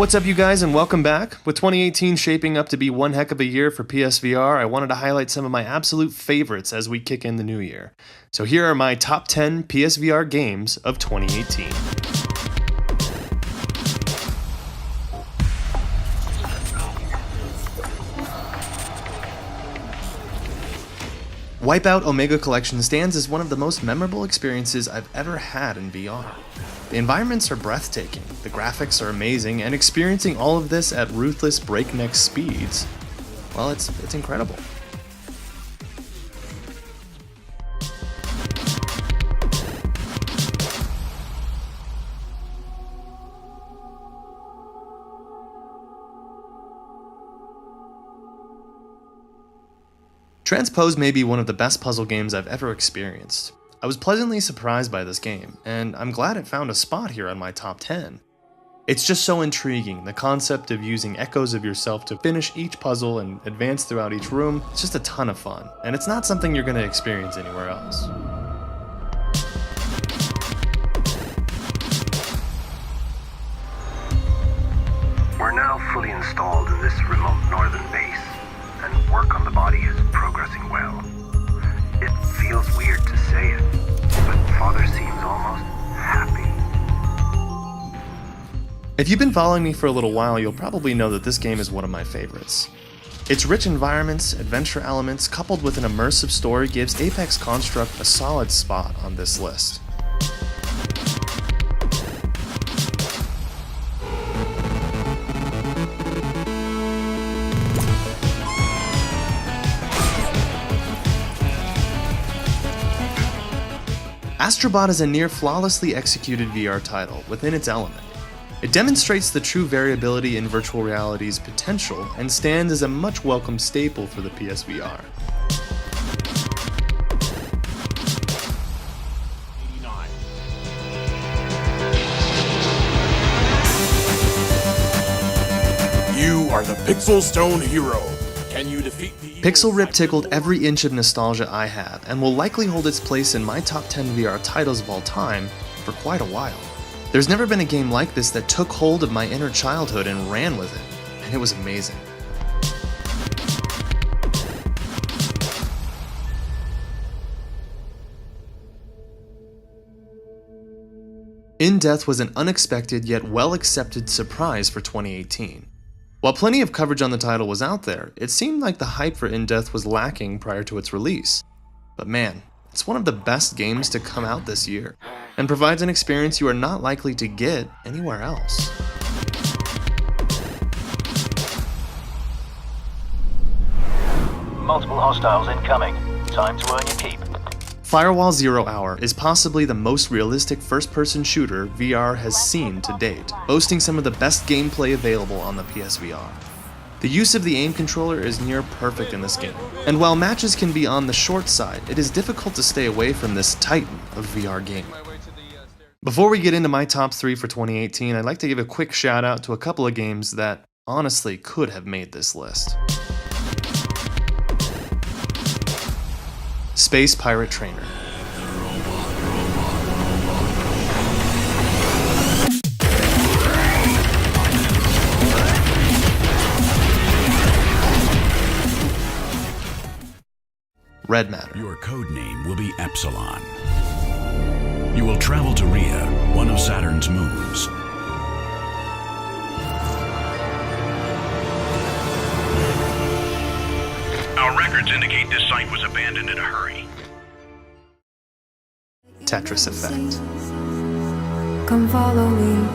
What's up, you guys, and welcome back. With 2018 shaping up to be one heck of a year for PSVR, I wanted to highlight some of my absolute favorites as we kick in the new year. So here are my top 10 PSVR games of 2018. Wipeout Omega Collection stands as one of the most memorable experiences I've ever had in VR. The environments are breathtaking, the graphics are amazing, and experiencing all of this at ruthless breakneck speeds, well, it's incredible. Transpose may be one of the best puzzle games I've ever experienced. I was pleasantly surprised by this game, and I'm glad it found a spot here on my top 10. It's just so intriguing, the concept of using echoes of yourself to finish each puzzle and advance throughout each room. It's just a ton of fun, and it's not something you're going to experience anywhere else. We're now fully installed in this remote northern base, and work on the body is progressing well. It feels weird to say it, but Father seems almost happy. If you've been following me for a little while, you'll probably know that this game is one of my favorites. Its rich environments, adventure elements, coupled with an immersive story gives Apex Construct a solid spot on this list. Astrobot is a near flawlessly executed VR title within its element. It demonstrates the true variability in virtual reality's potential and stands as a much welcome staple for the PSVR. You are the Pixel Stone hero. Can you defeat the Pixel Rip tickled every inch of nostalgia I have, and will likely hold its place in my top 10 VR titles of all time for quite a while. There's never been a game like this that took hold of my inner childhood and ran with it, and it was amazing. In Death was an unexpected yet well-accepted surprise for 2018. While plenty of coverage on the title was out there, it seemed like the hype for In Death was lacking prior to its release. But man, it's one of the best games to come out this year, and provides an experience you are not likely to get anywhere else. Multiple hostiles incoming. Time to earn your keep. Firewall Zero Hour is possibly the most realistic first-person shooter VR has seen to date, boasting some of the best gameplay available on the PSVR. The use of the aim controller is near perfect in this game, and while matches can be on the short side, it is difficult to stay away from this titan of VR gaming. Before we get into my top 3 for 2018, I'd like to give a quick shout out to a couple of games that honestly could have made this list. Space Pirate Trainer. Red Matter. Your code name will be Epsilon. You will travel to Rhea, one of Saturn's moons. Our records indicate this site was abandoned in a hurry. Tetris Effect. Come follow me.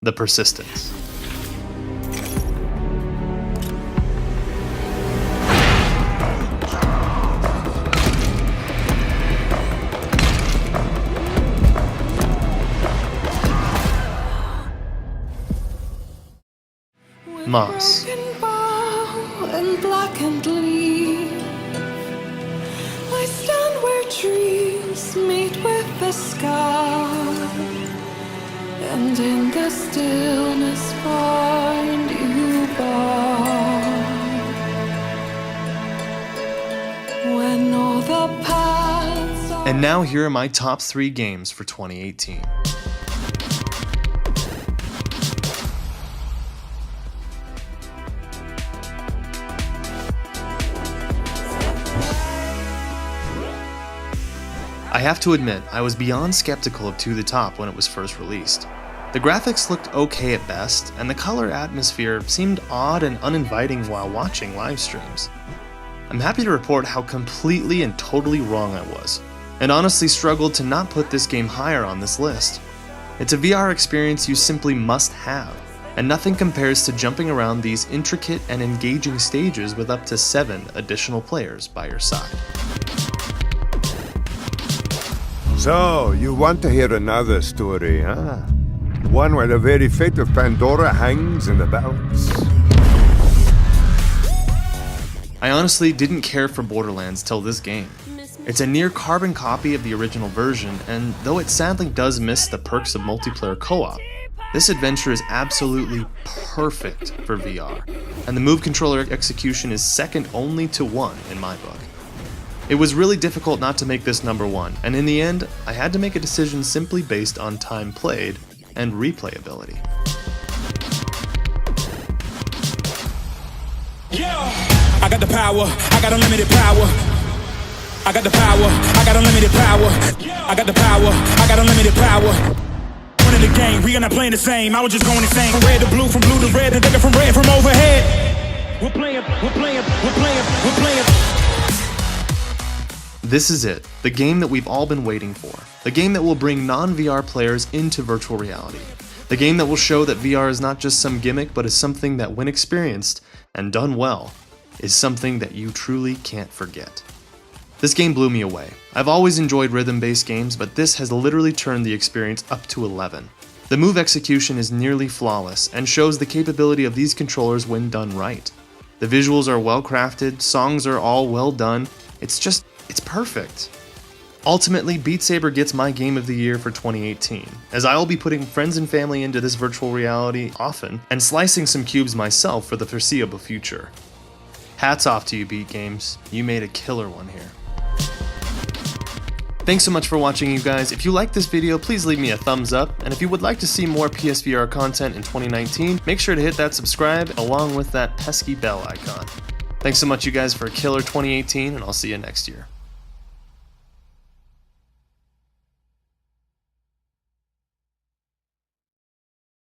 The Persistence. Moss. Broken bough and blackened leaf. I stand where trees meet with the sky, and in the stillness find you When all the paths are And now here are my top 3 games for 2018. I have to admit, I was beyond skeptical of To the Top when it was first released. The graphics looked okay at best, and the color atmosphere seemed odd and uninviting while watching live streams. I'm happy to report how completely and totally wrong I was, and honestly struggled to not put this game higher on this list. It's a VR experience you simply must have, and nothing compares to jumping around these intricate and engaging stages with up to 7 additional players by your side. So, you want to hear another story, huh? One where the very fate of Pandora hangs in the balance. I honestly didn't care for Borderlands till this game. It's a near carbon copy of the original version, and though it sadly does miss the perks of multiplayer co-op, this adventure is absolutely perfect for VR, and the move controller execution is second only to 1 in my book. It was really difficult not to make this number 1, and in the end, I had to make a decision simply based on time played and replayability. I got the power, I got unlimited power. I got the power, I got unlimited power. I got the power, I got unlimited power. Winning the game, we are not playing the same. I was just going insane. From red to blue, from blue to red, and take it from red from overhead. We're playing. This is it, the game that we've all been waiting for. The game that will bring non-VR players into virtual reality. The game that will show that VR is not just some gimmick, but is something that, when experienced and done well, is something that you truly can't forget. This game blew me away. I've always enjoyed rhythm-based games, but this has literally turned the experience up to 11. The move execution is nearly flawless and shows the capability of these controllers when done right. The visuals are well crafted, songs are all well done, it's perfect. Ultimately, Beat Saber gets my Game of the Year for 2018, as I will be putting friends and family into this virtual reality often, and slicing some cubes myself for the foreseeable future. Hats off to you, Beat Games. You made a killer one here. Thanks so much for watching, you guys. If you liked this video, please leave me a thumbs up, and if you would like to see more PSVR content in 2019, make sure to hit that subscribe along with that pesky bell icon. Thanks so much, you guys, for a killer 2018, and I'll see you next year.